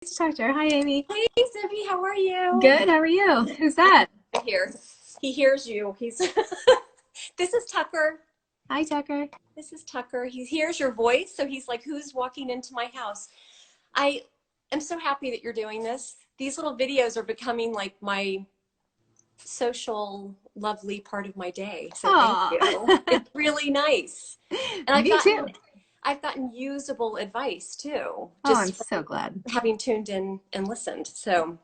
To talk to her. Hi, Amy. Hey, Zibby, how are you? Good. How are you? Who's that? Here. He hears you. He's This is Tucker. Hi, Tucker. This is Tucker. He hears your voice, so he's like, who's walking into my house? I am so happy that you're doing this. These little videos are becoming like my social, lovely part of my day. So thank you. Aw. It's really nice. And Me too. I've gotten usable advice too, Oh, I'm just so glad. having tuned in and listened. So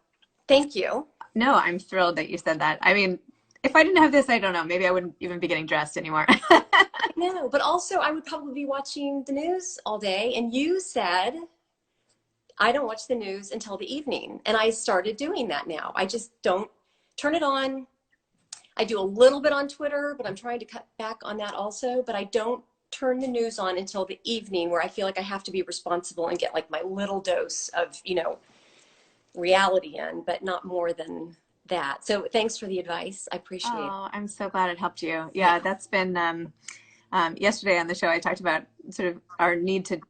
thank you. No, I'm thrilled that you said that. I mean, if I didn't have this, I don't know. Maybe I wouldn't even be getting dressed anymore. No, but also I would probably be watching the news all day. And you said, I don't watch the news until the evening. And I started doing that now. I just don't turn it on. I do a little bit on Twitter, but I'm trying to cut back on that also. But I don't turn the news on until the evening, where I feel like I have to be responsible and get like my little dose of, reality in, but not more than that. So thanks for the advice. I appreciate it. Oh, I'm so glad it helped you. Yeah, that's been yesterday on the show. I talked about sort of our need to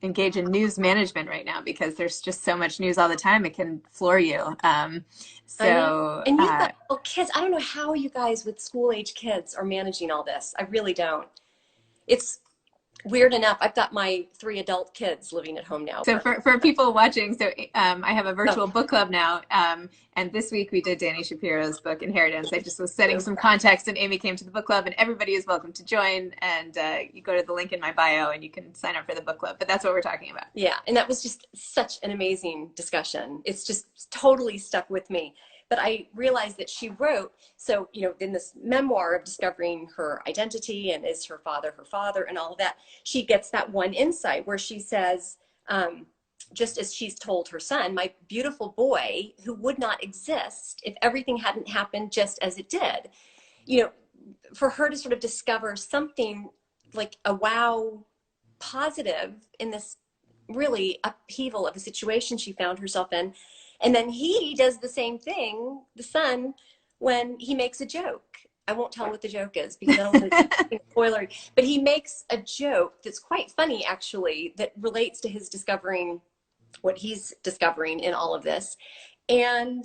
engage in news management right now because there's just so much news all the time. It can floor you. I know. And you've got little kids. I don't know how you guys with school age kids are managing all this. I really don't. It's weird enough. I've got my 3 adult kids living at home now. So for people watching, I have a virtual book club now, and this week we did Danny Shapiro's book, Inheritance. I just was setting some context, and Amy came to the book club, and everybody is welcome to join, and you go to the link in my bio, and you can sign up for the book club, but that's what we're talking about. Yeah, and that was just such an amazing discussion. It's just totally stuck with me. But I realized that she wrote, so, in this memoir of discovering her identity and is her father, and all of that, she gets that one insight where she says, just as she's told her son, my beautiful boy who would not exist if everything hadn't happened just as it did. For her to sort of discover something like a wow positive in this really upheaval of a situation she found herself in. And then he does the same thing, the son, when he makes a joke. I won't tell what the joke is because I don't want to be spoilery, but he makes a joke that's quite funny, actually, that relates to his discovering what he's discovering in all of this. And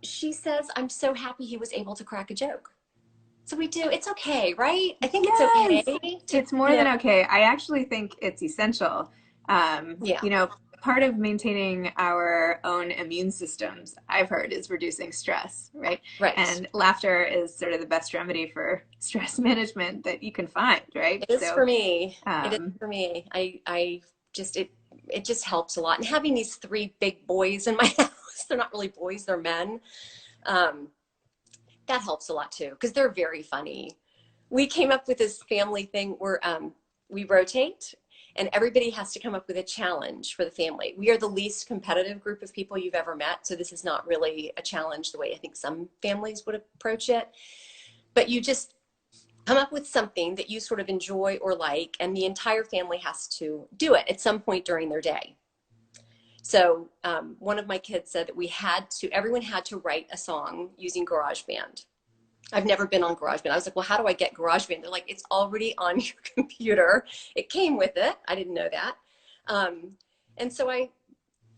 she says, I'm so happy he was able to crack a joke. So we do. It's okay, right? I think it's okay. It's more than okay. I actually think it's essential. Yeah. Part of maintaining our own immune systems, I've heard, is reducing stress, right? Right. And laughter is sort of the best remedy for stress management that you can find, right? It is for me. It is for me. I just, it just helps a lot. And having these 3 big boys in my house, they're not really boys, they're men. That helps a lot too, because they're very funny. We came up with this family thing where we rotate and everybody has to come up with a challenge for the family. We are the least competitive group of people you've ever met. So this is not really a challenge the way I think some families would approach it. But you just come up with something that you sort of enjoy or like, and the entire family has to do it at some point during their day. So one of my kids said that everyone had to write a song using GarageBand. I've never been on GarageBand. I was like, well, how do I get GarageBand? They're like, it's already on your computer. It came with it. I didn't know that. And so I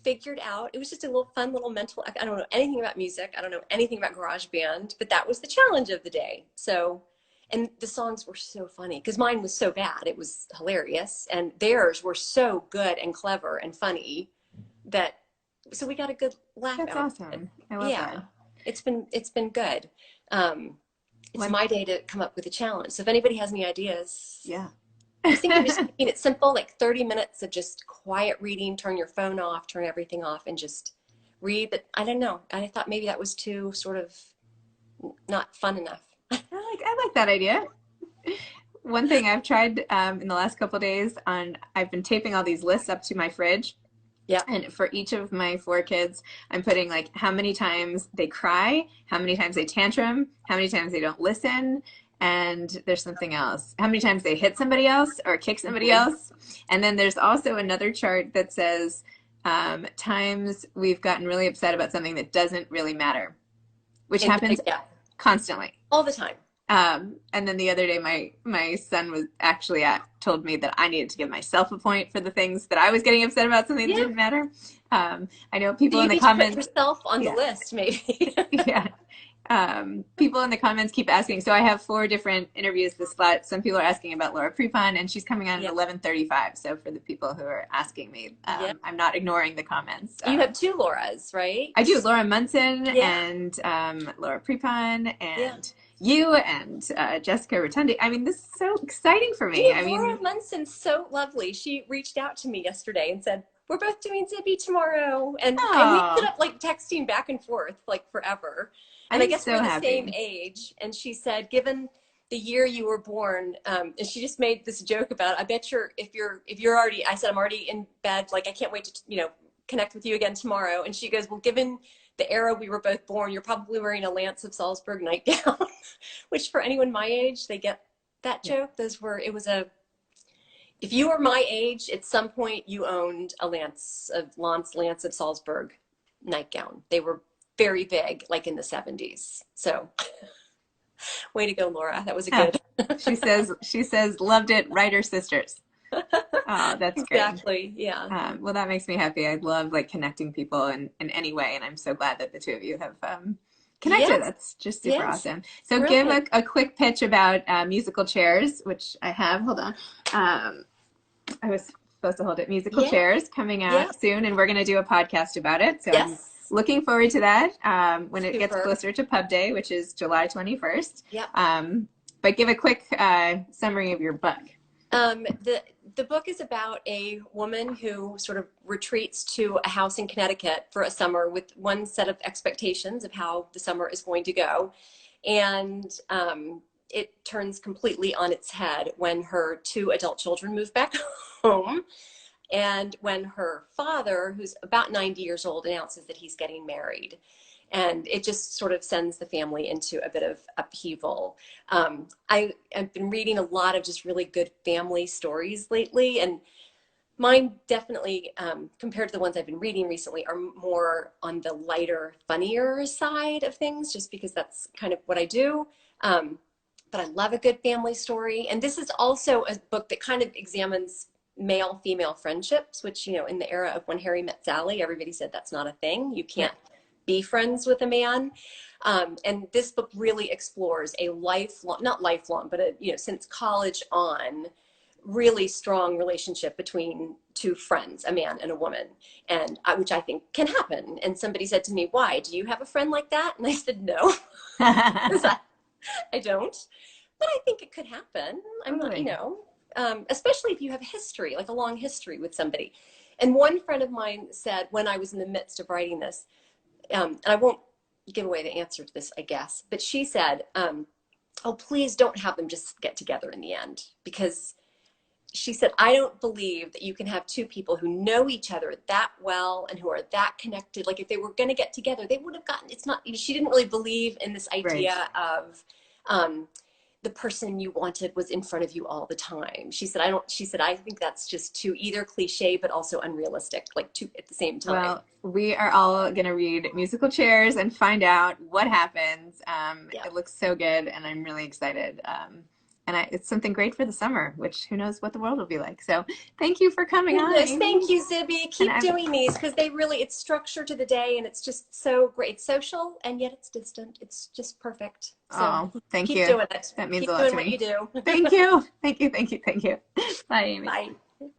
figured out, it was just a fun little mental, I don't know anything about music. I don't know anything about GarageBand, but that was the challenge of the day. So, and the songs were so funny because mine was so bad. It was hilarious. And theirs were so good and clever and funny so we got a good laugh out. That's awesome. I love that. It's been good. It's my day to come up with a challenge. So if anybody has any ideas, yeah. I think I'm just keeping it simple, like 30 minutes of just quiet reading, turn your phone off, turn everything off and just read. But I don't know. I thought maybe that was too sort of not fun enough. I like that idea. One thing I've tried in the last couple of days I've been taping all these lists up to my fridge. Yeah. And for each of my 4 kids, I'm putting like how many times they cry, how many times they tantrum, how many times they don't listen, and there's something else. How many times they hit somebody else or kick somebody else. And then there's also another chart that says times we've gotten really upset about something that doesn't really matter, which happens constantly. All the time. And then the other day, my son was actually told me that I needed to give myself a point for the things that I was getting upset about, something that Yeah. didn't matter. I know So people in you the need to put comments, yourself on the yeah, list, maybe. yeah. People in the comments keep asking. So I have 4 different interviews this slot. Some people are asking about Laura Prepon, and she's coming on at Yeah. 11:35. So for the people who are asking me, Yeah. I'm not ignoring the comments. You have 2 Lauras, right? I do Laura Munson Yeah. and Laura Prepon Yeah. and you and Jessica Rotundi. I mean, this is so exciting for me. Dude, I Laura mean, Munson's so lovely. She reached out to me yesterday and said, "We're both doing Zibby tomorrow." And we ended oh, up like texting back and forth like forever. And I I'm guess so we're the same happy. age. And she said, given the year you were born, and she just made this joke about, I bet if you're already, I said, I'm already in bed, like I can't wait to, connect with you again tomorrow. And she goes, well, given the era we were both born, you're probably wearing a Lance of Salzburg nightgown, which for anyone my age, they get that Yeah. joke. If you were my age, at some point you owned a Lance of Salzburg nightgown. They were very big, like in the 70s. So way to go, Laura. That was a Yeah. good. She says, loved it, writer sisters. Oh, that's great. Exactly. Yeah. Well, that makes me happy. I love like connecting people in any way, and I'm so glad that the two of you have connected. Yes. That's just super Yes. awesome. So give Brilliant. a quick pitch about musical chairs, which I have. Hold on. I was supposed to hold it. Musical Yeah. chairs coming Yeah. out soon, and we're going to do a podcast about it. So I'm Yes. looking forward to that when it gets Super. closer to Pub Day, which is July 21st. Yep. But give a quick summary of your book. The book is about a woman who sort of retreats to a house in Connecticut for a summer with one set of expectations of how the summer is going to go. And it turns completely on its head when her 2 adult children move back home. And when her father, who's about 90 years old, announces that he's getting married. And it just sort of sends the family into a bit of upheaval. I've been reading a lot of just really good family stories lately, and mine definitely, compared to the ones I've been reading recently, are more on the lighter, funnier side of things, just because that's kind of what I do. But I love a good family story. And this is also a book that kind of examines male-female friendships, which, in the era of When Harry Met Sally, everybody said that's not a thing. You can't be friends with a man. And this book really explores a lifelong, not lifelong, but since college on, really strong relationship between 2 friends, a man and a woman, and which I think can happen. And somebody said to me, why? Do you have a friend like that? And I said, no, I don't. But I think it could happen. I'm not, especially if you have a history, like a long history with somebody. And one friend of mine said, when I was in the midst of writing this, and I won't give away the answer to this, I guess, but she said, oh, please don't have them just get together in the end. Because she said, I don't believe that you can have 2 people who know each other that well and who are that connected. Like if they were going to get together, they would have gotten, it's not, she didn't really believe in this idea of the person you wanted was in front of you all the time. She said, I think that's just too either cliche, but also unrealistic, like 2 at the same time. Well, we are all going to read Musical Chairs and find out what happens. It looks so good, and I'm really excited. And it's something great for the summer, which who knows what the world will be like. So thank you for coming on, Amy. Thank you, Zibby. Keep doing these, because it's structure to the day, and it's just so great. It's social, and yet it's distant. It's just perfect. So thank you. Keep doing it. That means keep a lot doing to what me. you do. Thank you. Thank you. Thank you. Thank you. Bye, Amy. Bye.